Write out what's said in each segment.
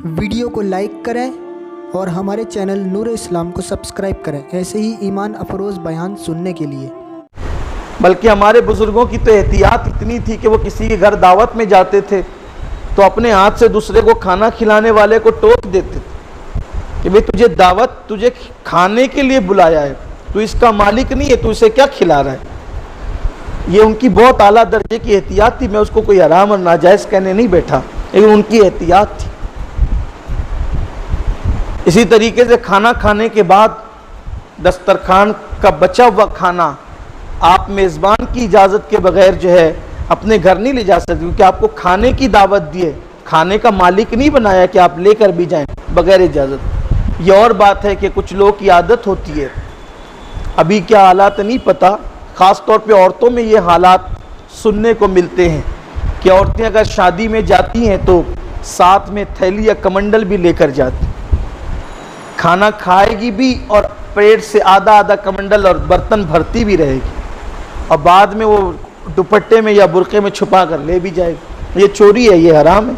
Video को like करें और हमारे चैनल नूर इस्लाम को सब्सक्राइब करें ऐसे ही ईमान अफरोज़ बयान सुनने के लिए। बल्कि हमारे बुज़ुर्गों की तो एहतियात इतनी थी कि वो किसी के घर दावत में जाते थे तो अपने हाथ से दूसरे को खाना खिलाने वाले को टोक देते थे कि भाई तुझे दावत तुझे खाने के लिए बुलाया है, तू इसका मालिक नहीं है, तू इसे क्या खिला रहा है। ये उनकी बहुत आला दर्जे की एहतियात थी। मैं उसको कोई हराम और नाजायज़ कहने नहीं बैठा, लेकिन उनकी एहतियात थी। इसी तरीके से खाना खाने के बाद दस्तरखान का बचा हुआ खाना आप मेज़बान की इजाज़त के बगैर जो है अपने घर नहीं ले जा सकते, क्योंकि आपको खाने की दावत दी है, खाने का मालिक नहीं बनाया कि आप लेकर भी जाएं बगैर इजाज़त। ये और बात है कि कुछ लोगों की आदत होती है, अभी क्या हालात नहीं पता, ख़ास तौर पे औरतों में ये हालात सुनने को मिलते हैं कि औरतें अगर शादी में जाती हैं तो साथ में थैली या कमंडल भी लेकर जाती, खाना खाएगी भी और पेट से आधा आधा कमंडल और बर्तन भरती भी रहेगी और बाद में वो दुपट्टे में या बुरके में छुपा कर ले भी जाएगी। ये चोरी है, ये हराम है।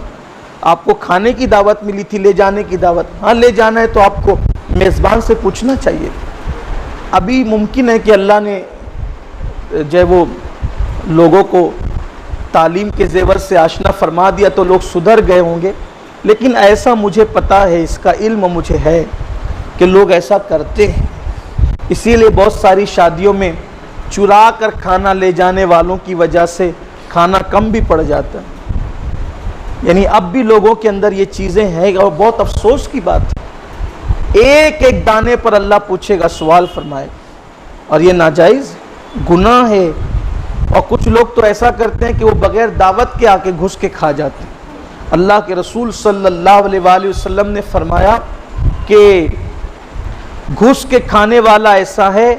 आपको खाने की दावत मिली थी, ले जाने की दावत, हाँ ले जाना है तो आपको मेज़बान से पूछना चाहिए। अभी मुमकिन है कि अल्लाह ने जो वो लोगों को तालीम के ज़ेवर से आशना फरमा दिया तो लोग सुधर गए होंगे, लेकिन ऐसा मुझे पता है, इसका इल्म मुझे है कि लोग ऐसा करते हैं। इसीलिए बहुत सारी शादियों में चुरा कर खाना ले जाने वालों की वजह से खाना कम भी पड़ जाता है। यानी अब भी लोगों के अंदर ये चीज़ें हैं और बहुत अफसोस की बात है। एक एक दाने पर अल्लाह पूछेगा, सवाल फरमाएगा, और ये नाजायज़ गुनाह है। और कुछ लोग तो ऐसा करते हैं कि वो बगैर दावत के आके घुस के खा जाते हैं। अल्लाह के रसूल सल्लल्लाहु अलैहि वसल्लम ने फरमाया कि घुस के खाने वाला ऐसा है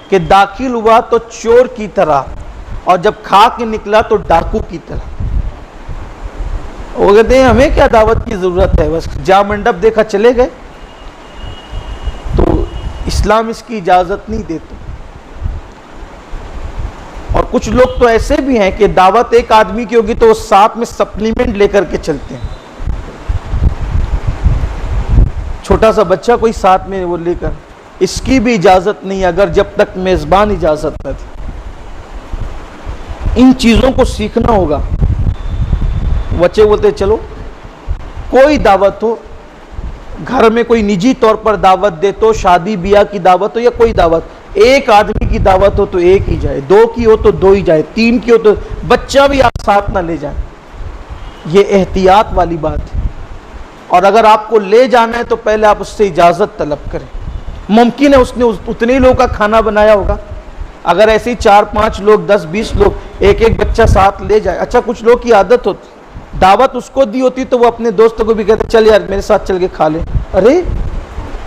कि दाखिल हुआ तो चोर की तरह और जब खा के निकला तो डाकू की तरह। वो कहते हैं हमें क्या दावत की ज़रूरत है, बस जा मंडप देखा चले गए। तो इस्लाम इसकी इजाज़त नहीं देता। और कुछ लोग तो ऐसे भी हैं कि दावत एक आदमी की होगी तो वो साथ में सप्लीमेंट लेकर के चलते हैं। छोटा सा बच्चा कोई साथ में वो लेकर, इसकी भी इजाज़त नहीं अगर जब तक मेज़बान इजाज़त न दी। इन चीज़ों को सीखना होगा। बच्चे बोलते चलो कोई दावत हो, घर में कोई निजी तौर पर दावत दे तो, शादी ब्याह की दावत हो या कोई दावत, एक आदमी की दावत हो तो एक ही जाए, दो की हो तो दो ही जाए, तीन की हो तो बच्चा भी आप साथ ना ले जाए। ये एहतियात वाली बात है। और अगर आपको ले जाना है तो पहले आप उससे इजाज़त तलब करें। मुमकिन है उसने उतने ही लोगों का खाना बनाया होगा। अगर ऐसे ही 4-5 लोग, 10-20 लोग, एक एक बच्चा साथ ले जाए। अच्छा, कुछ लोग की आदत होती, दावत उसको दी होती तो वो अपने दोस्तों को भी कहते चल यार मेरे साथ चल के खा ले। अरे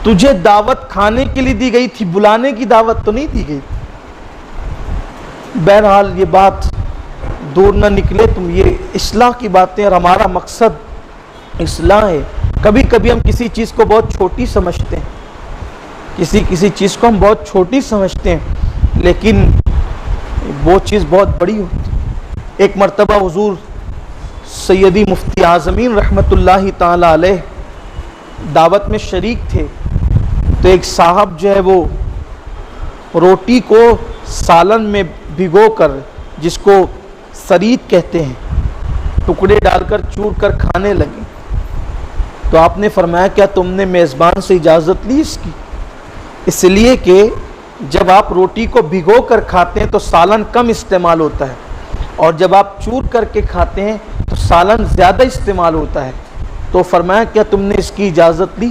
तुझे दावत खाने के लिए दी गई थी, बुलाने की दावत तो नहीं दी गई। बहरहाल ये बात दूर ना निकले तुम, ये इस्लाह की बातें और हमारा मकसद इस्लाह है। कभी कभी हम किसी चीज़ को बहुत छोटी समझते हैं, किसी चीज़ को हम बहुत छोटी समझते हैं, लेकिन वो चीज़ बहुत बड़ी होती है। एक मर्तबा हुजूर सैयदी मुफ्ती आज़मीन रहमतुल्लाहि ताला अलैह दावत में शरीक थे तो एक साहब जो है वो रोटी को सालन में भिगोकर, जिसको सरीद कहते हैं, टुकड़े डालकर चूर कर खाने लगे। तो आपने फरमाया क्या तुमने मेज़बान से इजाज़त ली इसकी? इसलिए कि जब आप रोटी को भिगो कर खाते हैं तो सालन कम इस्तेमाल होता है, और जब आप चूर करके खाते हैं तो सालन ज़्यादा इस्तेमाल होता है। तो फरमाया क्या तुमने इसकी इजाज़त ली?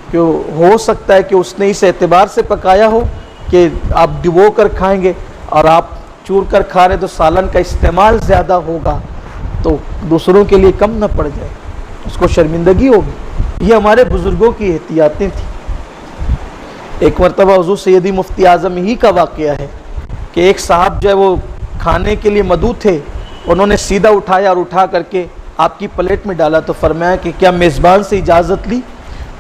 कि हो सकता है कि उसने इस एतबार से पकाया हो कि आप डिबो कर खाएंगे और आप चूर कर खा रहे तो सालन का इस्तेमाल ज़्यादा होगा, तो दूसरों के लिए कम न पड़ जाए, उसको शर्मिंदगी होगी। ये हमारे बुज़ुर्गों की एहतियातें थी। एक मरतबा हुज़ूर सैयदी मुफ्ती आज़म ही का वाक़या है कि एक साहब जो है वो खाने के लिए मदऊ थे, उन्होंने सीधा उठाया और उठा करके आपकी प्लेट में डाला। तो फरमाया कि क्या मेज़बान से इजाज़त ली?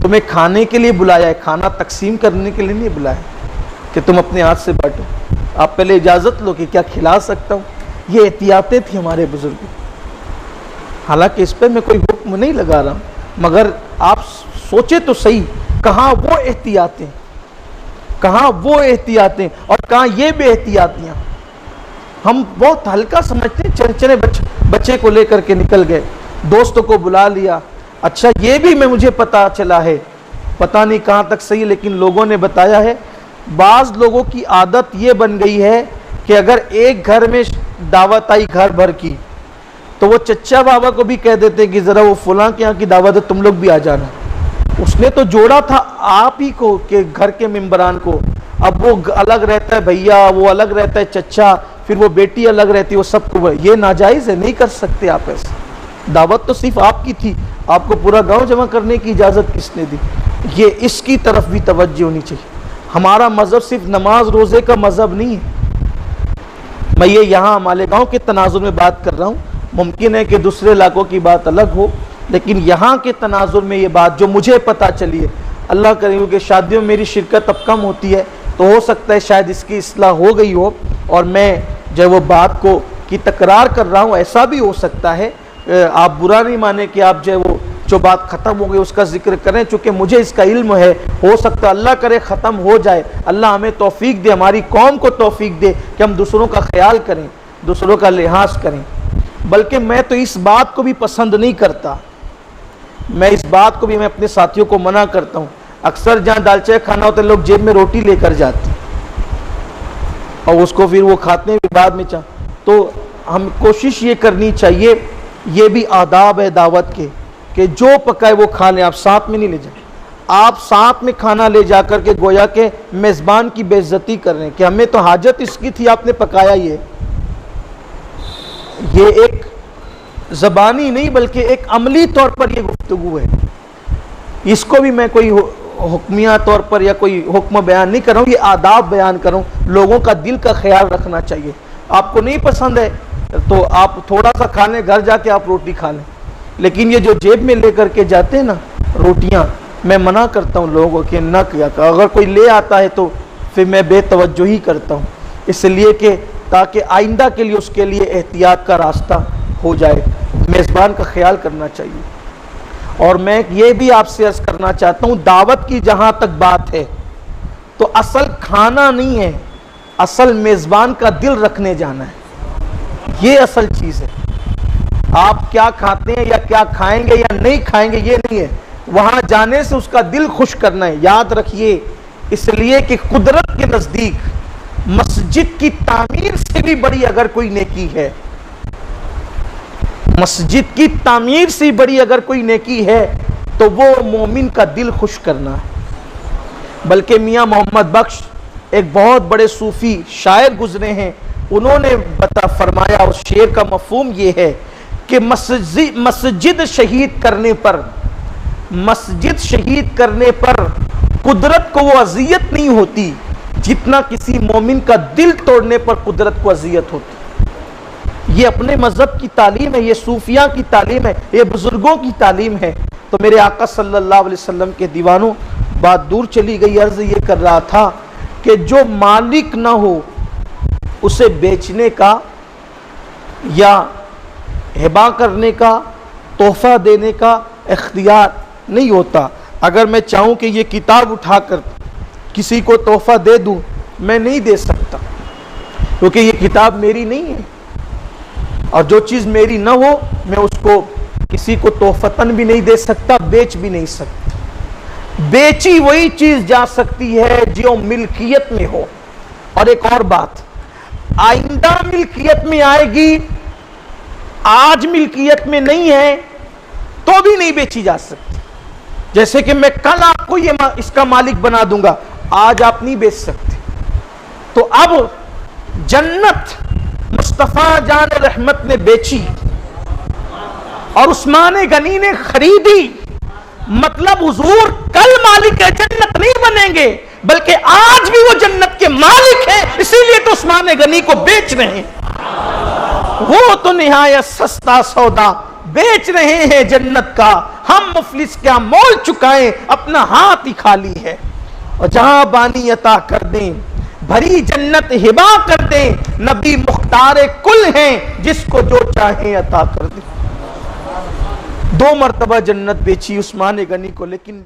तुम्हें खाने के लिए बुलाया है, खाना तकसीम करने के लिए नहीं बुलाया कि तुम अपने हाथ से बांटो। आप पहले इजाज़त लो कि क्या खिला सकता हूँ। ये एहतियातें थी हमारे बुज़ुर्ग। हालांकि इस पर मैं कोई हुक्म नहीं लगा रहा हूँ, मगर आप सोचे तो सही, कहाँ वो एहतियातें, कहाँ वो एहतियातें और कहाँ ये बेएहतियातियाँ। हम बहुत हल्का समझते हैं, चरचरे बच्चे को लेकर के निकल गए, दोस्तों को बुला लिया। अच्छा ये भी मुझे पता चला है, पता नहीं कहाँ तक सही, लेकिन लोगों ने बताया है, बाज़ लोगों की आदत ये बन गई है कि अगर एक घर में दावत आई घर भर की, तो वो चच्चा बाबा को भी कह देते कि ज़रा वो फलां के यहाँ की दावत है, तुम लोग भी आ जाना। उसने तो जोड़ा था आप ही को के घर के मेंबरान को, अब वो अलग रहता है भैया, वो अलग रहता है चच्चा, फिर वो बेटी अलग रहती है, वो सबको, ये नाजायज़ है, नहीं कर सकते आप ऐसे। दावत तो सिर्फ आपकी थी, आपको पूरा गांव जमा करने की इजाज़त किसने दी? ये इसकी तरफ भी तवज्जो होनी चाहिए। हमारा मज़हब सिर्फ नमाज रोज़े का मज़हब नहीं है। मैं ये यहाँ मालेगांव के तनाजुर में बात कर रहा हूँ, मुमकिन है कि दूसरे इलाकों की बात अलग हो, लेकिन यहाँ के तनाजुर में ये बात जो मुझे पता चली है, अल्लाह करे, क्योंकि शादियों में मेरी शिरकत अब कम होती है, तो हो सकता है शायद इसकी इस्लाह हो गई हो और मैं जो वो बात को की तकरार कर रहा हूँ, ऐसा भी हो सकता है। आप बुरा नहीं माने कि आप जो बात ख़त्म हो गई उसका जिक्र करें, चूँकि मुझे इसका इल्म है, हो सकता है अल्लाह करे ख़त्म हो जाए, अल्लाह हमें तौफीक दे, हमारी कौम को तौफीक दे कि हम दूसरों का ख्याल करें, दूसरों का लिहाज करें। बल्कि मैं तो इस बात को भी पसंद नहीं करता, मैं इस बात को भी मैं अपने साथियों को मना करता हूँ। अक्सर जहाँ दाल चाय खाना होता है, लोग जेब में रोटी लेकर जाते और उसको फिर वो खाते हैं बाद में तो हम कोशिश ये करनी चाहिए, ये भी आदाब है दावत के, कि जो पकाए वो खा लें, आप साथ में नहीं ले जाए। आप साथ में खाना ले जा कर के गोया के मेज़बान की बेइज्जती कर रहे हैं कि हमें तो हाजत इसकी थी, आपने पकाया। ये एक ज़बानी नहीं बल्कि एक अमली तौर पर ये गुफ्तगू है। इसको भी मैं कोई हुक्मिया तौर पर या कोई हुक्म बयान नहीं कर रहा हूँ, ये आदाब बयान कर रहा हूँ। लोगों का दिल का ख्याल रखना चाहिए। आपको नहीं पसंद है तो आप थोड़ा सा खा लें, घर जाके आप रोटी खा लें, लेकिन ये जो जेब में ले करके जाते हैं ना रोटियां, मैं मना करता हूं लोगों को कि ना किया कर। अगर कोई ले आता है तो फिर मैं बेतवज्जो ही करता हूं, इसलिए कि ताकि आइंदा के लिए उसके लिए एहतियात का रास्ता हो जाए। मेज़बान का ख्याल करना चाहिए। और मैं ये भी आपसे अर्ज़ करना चाहता हूँ, दावत की जहाँ तक बात है तो असल खाना नहीं है, असल मेज़बान का दिल रखने जाना है, ये असल चीज़ है। आप क्या खाते हैं या क्या खाएंगे या नहीं खाएंगे ये नहीं है, वहाँ जाने से उसका दिल खुश करना है। याद रखिए, इसलिए कि कुदरत के नज़दीक मस्जिद की तामीर से भी बड़ी अगर कोई नेकी है, मस्जिद की तामीर से बड़ी अगर कोई नेकी है तो वो मोमिन का दिल खुश करना है। बल्कि मियाँ मोहम्मद बख्श एक बहुत बड़े सूफ़ी शायर गुजरे हैं, उन्होंने फरमाया, उस शेर का मफहूम ये है कि मस्जिद शहीद करने पर, मस्जिद शहीद करने पर कुदरत को वो अज़ियत नहीं होती जितना किसी मोमिन का दिल तोड़ने पर कुदरत को अज़ियत होती। ये अपने मज़हब की तालीम है, ये सूफिया की तालीम है, ये बुजुर्गों की तालीम है। तो मेरे आका सल्लल्लाहु अलैहि वसल्लम के दीवानों, बात दूर चली गई, अर्ज़ ये कर रहा था कि जो मालिक ना हो उसे बेचने का या हिबा करने का, तोहफा देने का इख्तियार नहीं होता। अगर मैं चाहूँ कि ये किताब उठाकर किसी को तोहफा दे दूँ, मैं नहीं दे सकता, क्योंकि ये किताब मेरी नहीं है, और जो चीज़ मेरी ना हो मैं उसको किसी को तोहफतन भी नहीं दे सकता, बेच भी नहीं सकता। बेची वही चीज़ जा सकती है जो मिल्कियत में हो। और एक और बात, आइंदा मिल्कियत में आएगी, आज मिल्कियत में नहीं है तो भी नहीं बेची जा सकती। जैसे कि मैं कल आपको ये इसका मालिक बना दूंगा, आज आप नहीं बेच सकते। तो अब जन्नत मुस्तफ़ा जान रहमत ने बेची और उस्मान गनी ने खरीदी, मतलब हुजूर कल मालिक है, जन्नत नहीं बनेंगे, बल्कि आज भी वो जन्नत के मालिक है, इसीलिए तो उस्मान गनी को बेच रहे हैं। वो तो निहायत सस्ता सौदा बेच रहे हैं जन्नत का, हम मुफलिस क्या मोल चुकाएं, अपना हाथ ही खाली है। और जहां बानी अता कर दें, भरी जन्नत हिबा कर दें, नबी मुख्तार कुल हैं, जिसको जो चाहे अता कर दें। 2 मरतबा जन्नत बेची उस्मान गनी को, लेकिन